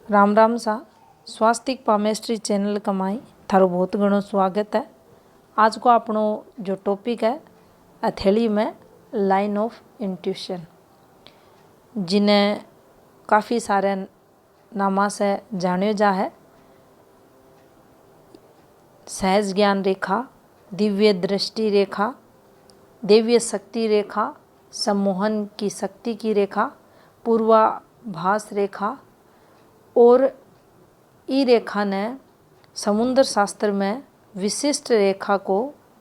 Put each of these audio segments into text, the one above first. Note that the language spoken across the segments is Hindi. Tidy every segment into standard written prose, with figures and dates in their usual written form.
राम राम सा स्वास्तिक पामेस्ट्री चैनल कमाई थारो बहुत घणो स्वागत है। आज को अपनो जो टॉपिक है हथेली में लाइन ऑफ इंट्यूशन, जिन्हें काफ़ी सारे नामा से जानियो जा है। सहज ज्ञान रेखा, दिव्य दृष्टि रेखा, देवीय शक्ति रेखा, सम्मोहन की शक्ति की रेखा, पूर्वाभास रेखा और ई रेखा ने समुद्र शास्त्र में विशिष्ट रेखा को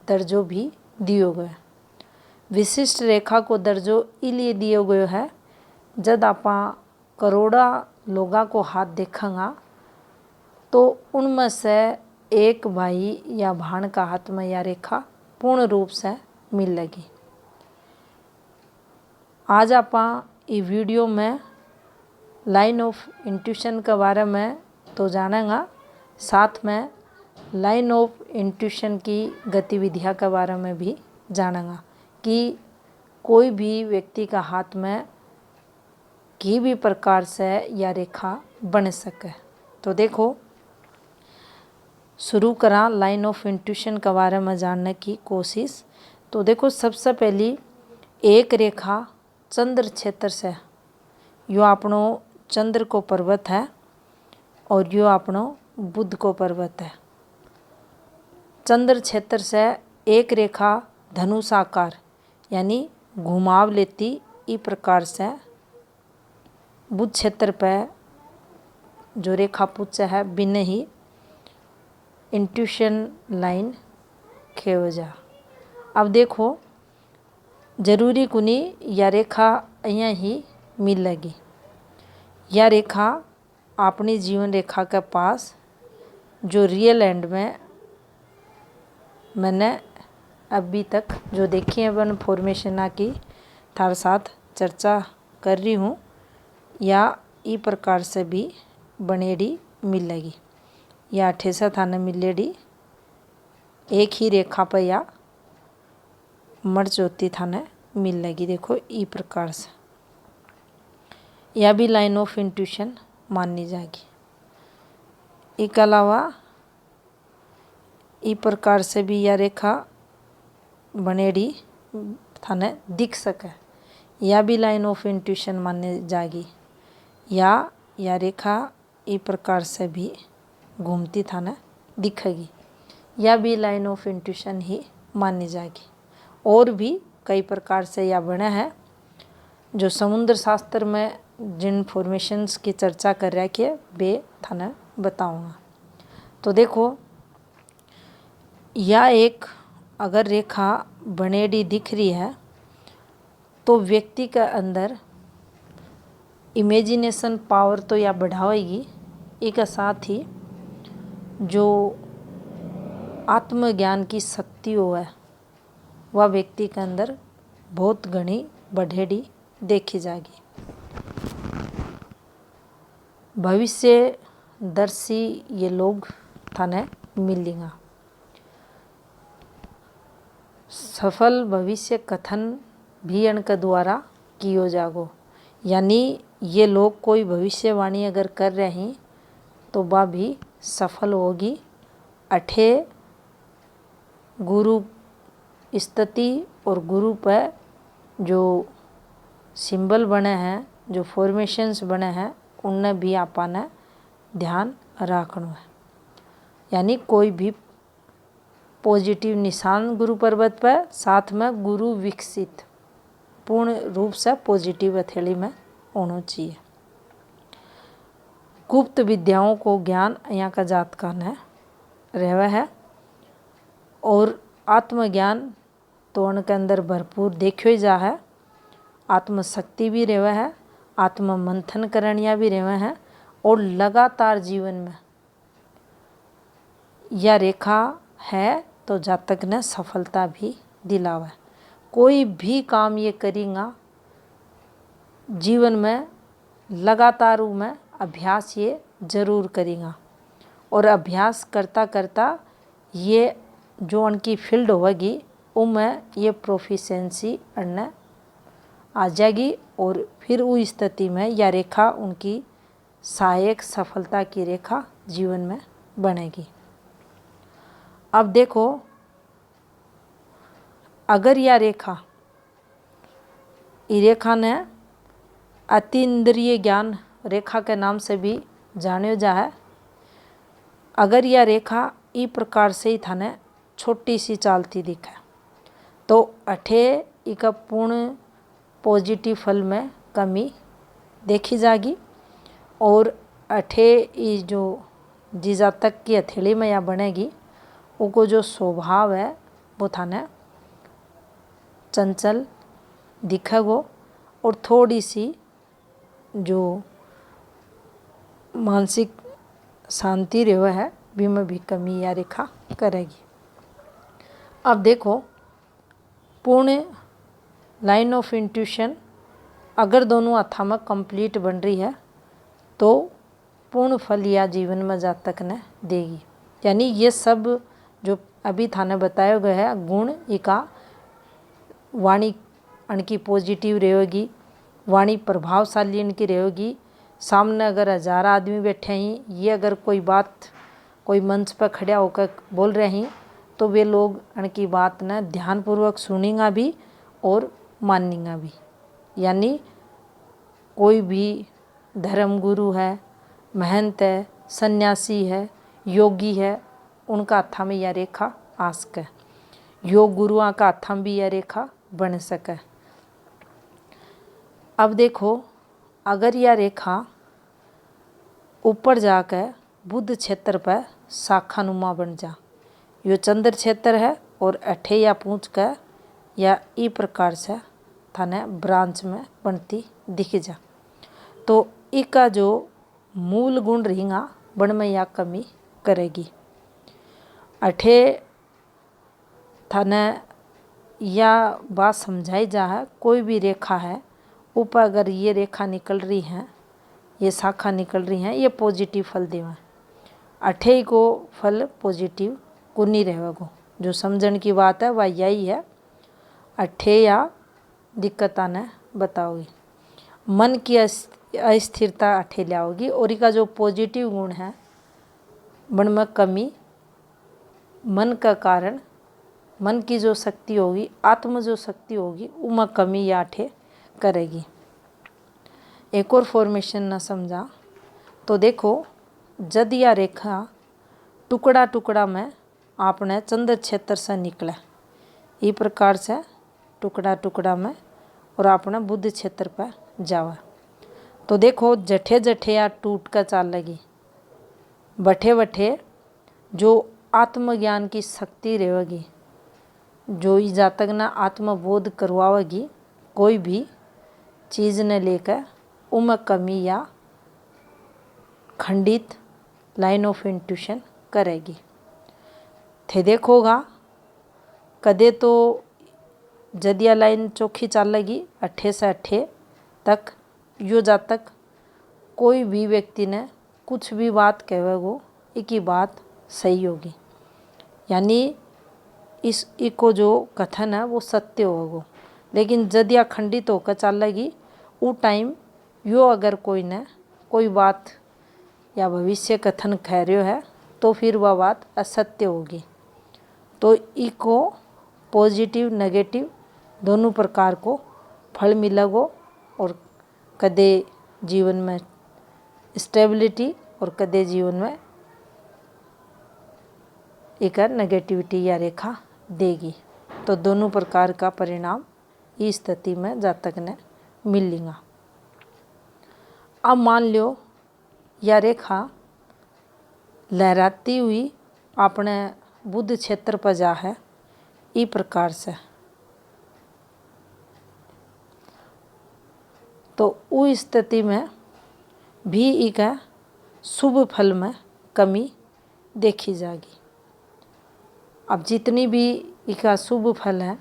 दर्जो भी दियो गयो। विशिष्ट रेखा को दर्जो इसलिए दियो गयो है, जब आपा करोड़ा लोगा को हाथ देखेंगा तो उनमें से एक भाई या भाण का हाथ में यह रेखा पूर्ण रूप से मिलेगी। आज आपा ये वीडियो में लाइन ऑफ इंट्यूशन के बारे में तो जानेंगा, साथ में लाइन ऑफ इंट्यूशन की गतिविधियां के बारे में भी जानेंगा कि कोई भी व्यक्ति का हाथ में किसी भी प्रकार से यह रेखा बन सके। तो देखो, शुरू करा लाइन ऑफ इंट्यूशन के बारे में जानने की कोशिश। तो देखो, सबसे पहली एक रेखा चंद्र क्षेत्र से, यो अपनो चंद्र को पर्वत है और यो अपनो बुध को पर्वत है। चंद्र क्षेत्र से एक रेखा धनुषाकार यानी घुमाव लेती इस प्रकार से बुध क्षेत्र पे जो रेखा पुच्छ है बिने ही इंट्यूशन लाइन खेव जा। अब देखो, जरूरी कुनी यह रेखा यहाँ ही मिलेगी। यह रेखा अपनी जीवन रेखा के पास जो रियल एंड में मैंने अभी तक जो देखी है वन फॉर्मेशन की थार साथ चर्चा कर रही हूँ, या ई प्रकार से भी बनेड़ी मिलेगी। या अठे से थाने मिलेड़ी एक ही रेखा पर या मर्ज होती थाने मिलेगी। देखो, ई प्रकार से यह भी लाइन ऑफ इंट्यूशन मानी जाएगी। इसके अलावा इस प्रकार से भी यह रेखा बनेड़ी थाने दिख सके, यह भी लाइन ऑफ इंट्यूशन मानी जाएगी। या यह रेखा इस प्रकार से भी घूमती थाने दिखेगी, यह भी लाइन ऑफ इंट्यूशन ही मानी जाएगी। और भी कई प्रकार से यह बने हैं जो समुद्र शास्त्र में जिन फॉर्मेशंस की चर्चा कर रखी है वे थाने बताऊंगा। तो देखो, यह एक अगर रेखा बनेड़ी दिख रही है तो व्यक्ति के अंदर इमेजिनेशन पावर तो यह बढ़ाएगी, इसके साथ ही जो आत्मज्ञान की शक्ति हो है वह व्यक्ति के अंदर बहुत घनी बढ़ेड़ी देखी जाएगी। भविष्य दर्शी ये लोग थाने मिलेंगे। सफल भविष्य कथन भी इनके द्वारा कियो जागो, यानी ये लोग कोई भविष्यवाणी अगर कर रहे हैं तो वह भी सफल होगी। अठे गुरु स्थिति और गुरु पर जो सिंबल बने हैं, जो फॉर्मेशंस बने हैं, उनने भी आपने ध्यान रखना है। यानी कोई भी पॉजिटिव निशान गुरु पर्वत पर, साथ में गुरु विकसित पूर्ण रूप से पॉजिटिव हथेली में होना चाहिए। गुप्त विद्याओं को ज्ञान यहाँ का जातका ने रहवा है और आत्मज्ञान तो उनके अंदर भरपूर देखियो ही जा है। आत्मशक्ति भी रहवा है, आत्म मंथन करणिया भी रहवा है और लगातार जीवन में यह रेखा है तो जातक ने सफलता भी दिलावा। कोई भी काम ये करेगा जीवन में लगातार में अभ्यास ये जरूर करेगा और अभ्यास करता करता ये जो उनकी फील्ड होगी उनमें ये प्रोफिशेंसी आ जाएगी और फिर उस स्थिति में यह रेखा उनकी सहायक सफलता की रेखा जीवन में बनेगी। अब देखो, अगर यह रेखा, ये रेखा ने अतीन्द्रिय ज्ञान रेखा के नाम से भी जाने जा है। अगर यह रेखा इस प्रकार से ही थाने छोटी सी चालती दिखे तो अठे इका पूर्ण पॉजिटिव फल में कमी देखी जाएगी। और अठे ये जो जिस जातक की हथेली में या बनेगी उनको जो स्वभाव है वो थाने चंचल दिखेगो और थोड़ी सी जो मानसिक शांति रहे है भी में भी कमी या रेखा करेगी। अब देखो, पूर्ण लाइन ऑफ इंट्यूशन अगर दोनों हाथा में कंप्लीट बन रही है तो पूर्ण फल या जीवन में जातक ने देगी। यानी ये सब जो अभी थाने बताया गया है गुण, इका वाणी इनकी पॉजिटिव रहेगी, वाणी प्रभावशाली इनकी रहेगी। सामने अगर 1000 आदमी बैठे हैं, ये अगर कोई बात कोई मंच पर खड़ा होकर बोल रहे हैं तो वे लोग इनकी बात ने ध्यानपूर्वक सुनेंगे भी और मानेंगे भी। यानी कोई भी धर्मगुरु है, महंत है, सन्यासी है, योगी है, उनका हाथा में यह रेखा आ सके। योग गुरुओं का हाथा में भी यह रेखा बन सके। अब देखो, अगर यह रेखा ऊपर जाकर बुध क्षेत्र पर शाखानुमा बन जा, यो चंद्र क्षेत्र है और अठे या पूछ कर या इस प्रकार से थाने ब्रांच में बनती दिख जा तो इसका जो मूल गुण रहेगा बन में या कमी करेगी। अठे थाने या बात समझाई जा है, कोई भी रेखा है ऊपर अगर ये रेखा निकल रही है, ये शाखा निकल रही हैं, ये पॉजिटिव फल देवा। अठे को फल पॉजिटिव को नहीं रहेगा। जो समझण की बात है वह यही है। अठे या दिक्कत आने बताओगी, मन की अस्थिरता अठे लाओगी और इसका जो पॉजिटिव गुण है मन में कमी, मन का कारण मन की जो शक्ति होगी, आत्म जो शक्ति होगी उनमें कमी या अठे करेगी। एक और फॉर्मेशन ना समझा तो देखो, जद या रेखा टुकड़ा टुकड़ा में आपने चंद्र क्षेत्र से निकले, इस प्रकार से टुकड़ा टुकड़ा में और आपने बुध क्षेत्र पर जावा तो देखो जठे जठे या टूट कर चाल लगी, बठे बठे जो आत्मज्ञान की शक्ति रहेगी, जो इस जातक ना आत्मबोध करवाएगी, कोई भी चीज़ ने लेकर उनमें कमी या खंडित लाइन ऑफ इंट्यूशन करेगी। थे देखोगा कदे तो जदिया लाइन चौखी चालेगी अठे से अठे तक, यो जातक कोई भी व्यक्ति ने कुछ भी बात कहेगो इकी बात सही होगी। यानी इस इको जो कथन है वो सत्य होगा। लेकिन जदिया खंडित होकर चालेगी वो टाइम यो अगर कोई ने कोई बात या भविष्य कथन कह रहे है तो फिर वह बात असत्य होगी। तो इको पॉजिटिव नेगेटिव दोनों प्रकार को फल मिलेगो और कदे जीवन में स्टेबिलिटी और कदे जीवन में एक नेगेटिविटी या रेखा देगी। तो दोनों प्रकार का परिणाम इस स्थिति में जातक ने मिलेगा। अब मान लो यह रेखा लहराती हुई अपने बुध क्षेत्र पर जा है, इस प्रकार से तो उस स्थिति में भी एक शुभ फल में कमी देखी जाएगी। अब जितनी भी इसका शुभ फल है,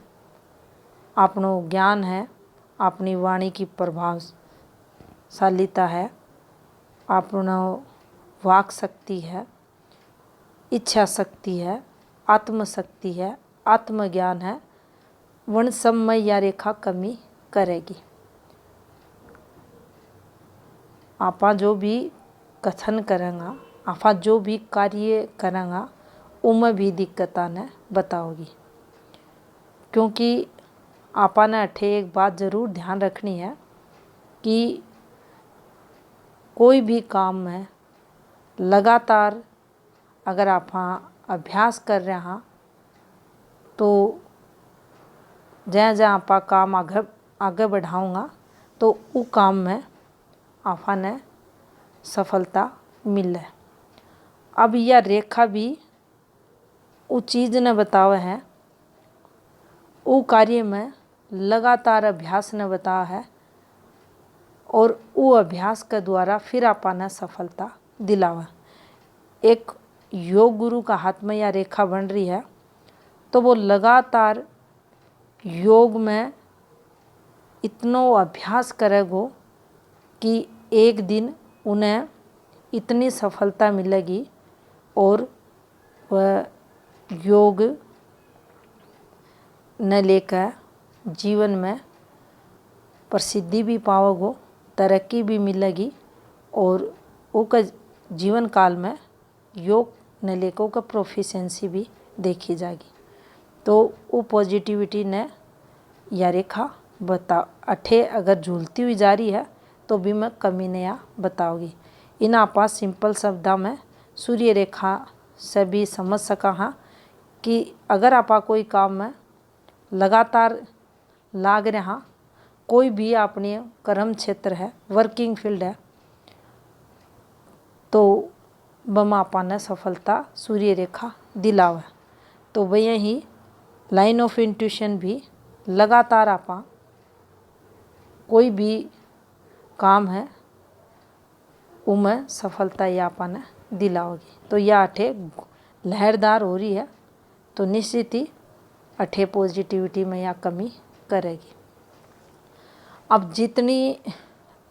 अपनो ज्ञान है, अपनी वाणी की प्रभावशालीता है, अपनो वाक शक्ति है, इच्छा शक्ति है, आत्मशक्ति है, आत्मज्ञान है, वन समय या रेखा कमी करेगी। आपा जो भी कथन करेंगा, आपा जो भी कार्य करेंगा उनमें भी दिक्कत आने बताओगी। क्योंकि आपा ने अठे एक बात ज़रूर ध्यान रखनी है कि कोई भी काम में लगातार अगर आप अभ्यास कर रहे हैं तो जहाँ जहाँ आप काम आगे बढ़ाऊँगा तो वो काम में आपा ने सफलता मिले। अब यह रेखा भी वो चीज़ ने बतावा है, वो कार्य में लगातार अभ्यास ने बताया है और वो अभ्यास के द्वारा फिर आपा ने सफलता दिलावा। एक योग गुरु का हाथ में यह रेखा बन रही है तो वो लगातार योग में इतना अभ्यास करेगो कि एक दिन उन्हें इतनी सफलता मिलेगी और वह योग न लेकर जीवन में प्रसिद्धि भी पाओगो, तरक्की भी मिलेगी और उसका जीवन काल में योग न लेकर का प्रोफिशेंसी भी देखी जाएगी। तो वो पॉजिटिविटी ने या रेखा बता अठे अगर झूलती हुई जा रही है तो भी मैं कमी नहीं बताओगी। इन आपा सिंपल शब्दों में सूर्य रेखा से भी समझ सका हाँ कि अगर आपा कोई काम में लगातार लाग रहा, कोई भी अपने कर्म क्षेत्र है, वर्किंग फील्ड है, तो बम आपा ने सफलता सूर्य रेखा दिलावा। तो वह ही लाइन ऑफ इंट्यूशन भी लगातार आपा कोई भी काम है उनमें सफलता ये आपा ने दिलाओगी। तो यह अठे लहरदार हो रही है तो निश्चित ही अठे पॉजिटिविटी में यह कमी करेगी। अब जितनी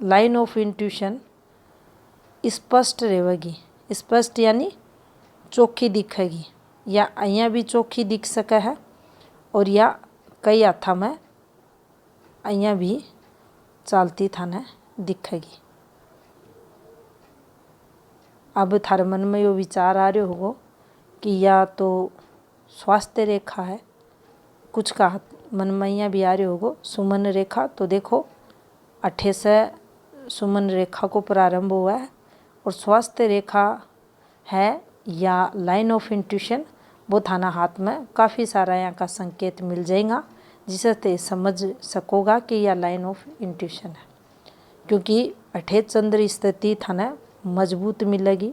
लाइन ऑफ इंट्यूशन स्पष्ट रहेगी, स्पष्ट यानी चौखी दिखेगी, या અહીંયા भी चौखी दिख सके है और या कई हाथा में અહીંયા भी चालती थाने दिखेगी। अब थारे मन में यो विचार आ रहे होगो कि या तो स्वास्थ्य रेखा है, कुछ का मन में यहाँ भी आ रहे होगो सुमन रेखा। तो देखो अठे से सुमन रेखा को प्रारंभ हुआ है और स्वास्थ्य रेखा है या लाइन ऑफ इंट्यूशन, वो थाना हाथ में काफ़ी सारा यहाँ का संकेत मिल जाएगा जिसे ते समझ सकोगा कि यह लाइन ऑफ इंट्यूशन है। क्योंकि अठे चंद्र स्थिति थाने मजबूत मिलेगी।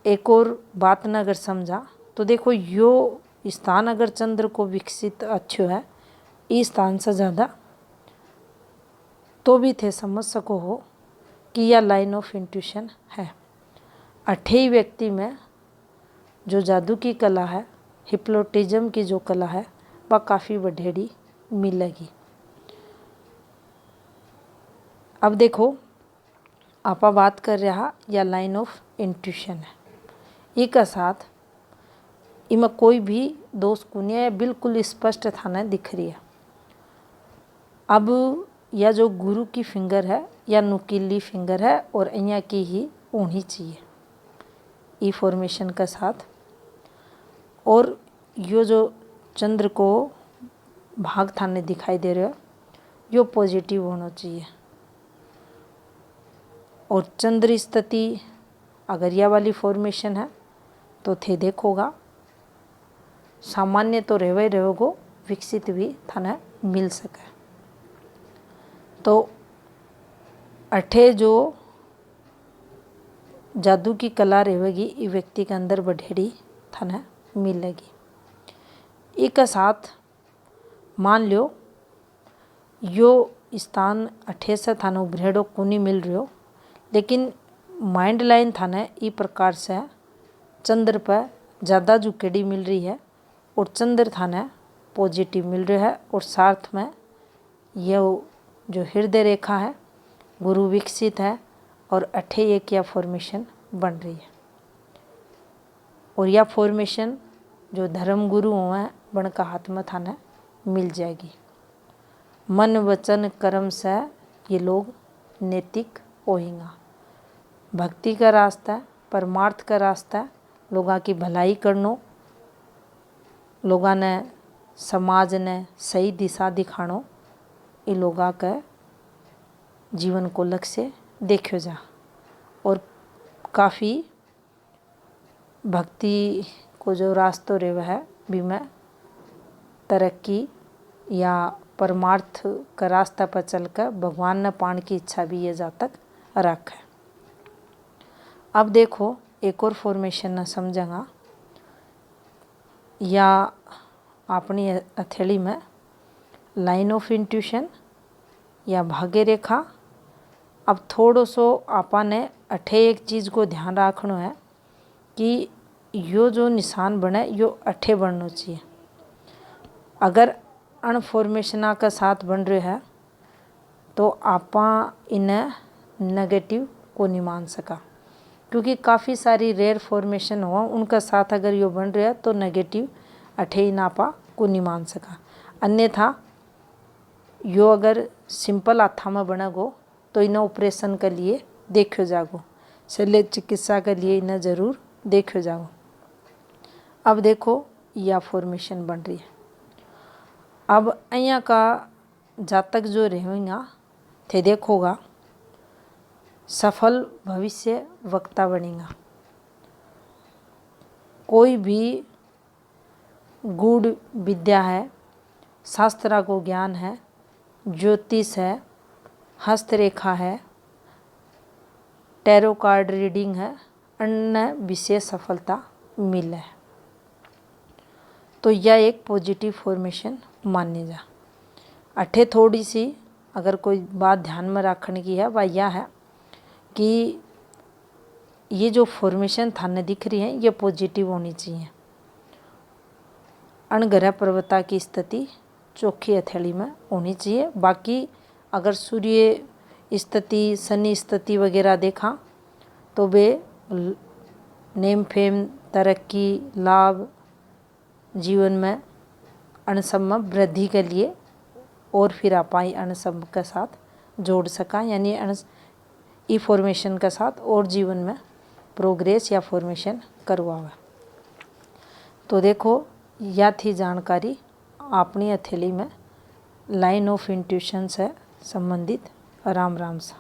एक और बात न अगर समझा तो देखो यो स्थान अगर चंद्र को विकसित अच्छो है इस स्थान से ज़्यादा, तो भी थे समझ सको हो कि यह लाइन ऑफ इंट्यूशन है। अठे व्यक्ति में जो जादू की कला है, हिप्नोटिज्म की जो कला है, वह काफ़ी बढ़ेड़ी मिलेगी। अब देखो आपा बात कर रहा या लाइन ऑफ इंट्यूशन है, एक साथ इमें कोई भी दोष कुनिया या बिल्कुल स्पष्ट थाने दिख रही है। अब यह जो गुरु की फिंगर है या नुकीली फिंगर है और અહીંયા की ही होनी चाहिए ई फॉर्मेशन के साथ, और यो जो चंद्र को भाग थाने दिखाई दे रहे हो यो पॉजिटिव होना चाहिए। और चंद्र स्थिति अगर यह वाली फॉर्मेशन है तो थे देखोगा सामान्य तो रहो ही रहोगो, विकसित भी थाने मिल सके। तो अठे जो जादू की कला रहेगी ये व्यक्ति के अंदर बढ़ेड़ी थाने मिलेगी। एक साथ मान लो यो स्थान अठे से थाने उभरेड़ो कुनी मिल रहो, लेकिन माइंड लाइन थाने ई प्रकार से चंद्र पर ज़्यादा झुकेड़ी मिल रही है और चंद्र थाने पॉजिटिव मिल रहा है। और साथ में यह जो हृदय रेखा है गुरु विकसित है और अठे एक यह फॉर्मेशन बन रही है। और यह फॉर्मेशन जो धर्म गुरु हुए हैं बन का हाथ में थाने मिल जाएगी। मन वचन कर्म से ये लोग नैतिक होएंगे। भक्ति का रास्ता है, परमार्थ का रास्ता है, लोगों की भलाई करनो, लोगों ने समाज ने सही दिशा दिखानो, ये लोगों का जीवन को लक्ष्य देखो जा। और काफ़ी भक्ति को जो रास्तों रे है भी में तरक्की या परमार्थ का रास्ता पर चलकर भगवान ने पाने की इच्छा भी ये जा तक रख है। अब देखो एक और फॉर्मेशन न समझेगा, या अपनी हथेली में लाइन ऑफ इंट्यूशन या भाग्य रेखा। अब थोड़ो सो आपने अठे एक चीज़ को ध्यान रखना है कि यो जो निशान बने यो अठे बनना चाहिए। अगर अनफॉर्मेशना का साथ बन रहे है तो आपा इन्हें नेगेटिव को नहीं मान सका, क्योंकि काफ़ी सारी रेयर फॉर्मेशन हो उनका साथ अगर यो बन रहा है तो नेगेटिव अठे ही नापा को नहीं मान सका। अन्यथा यो अगर सिंपल हाथा में बनेगो तो इन्हें ऑपरेशन के लिए देखो जागो, शल्य चिकित्सा के लिए इन्हें ज़रूर देखो जागो। अब देखो यह फॉर्मेशन बन रही है। अब અહીંયા का जातक जो रहेगा थे देखोगा सफल भविष्य वक्ता बनेगा। कोई भी गूढ़ विद्या है, शास्त्रा को ज्ञान है, ज्योतिष है, हस्तरेखा है, टैरो कार्ड रीडिंग है, अन्य विशेष सफलता मिले है। तो यह एक पॉजिटिव फॉर्मेशन मानी जा। अठे थोड़ी सी अगर कोई बात ध्यान में रखने की है वह यह है कि ये जो फॉर्मेशन थाने दिख रही है ये पॉजिटिव होनी चाहिए। अणग्रह पर्वता की स्थिति चौखी हथेली में होनी चाहिए। बाकी अगर सूर्य स्थिति, शनि स्थिति वगैरह देखा तो वे नेम फेम, तरक्की, लाभ, जीवन में अणसम में वृद्धि के लिए और फिर आपाई अणसम के साथ जोड़ सका, यानी ई फॉर्मेशन के साथ और जीवन में प्रोग्रेस या फॉर्मेशन करवावे। तो देखो यह थी जानकारी अपनी हथेली में लाइन ऑफ इंट्यूशन से संबंधित। राम राम सा।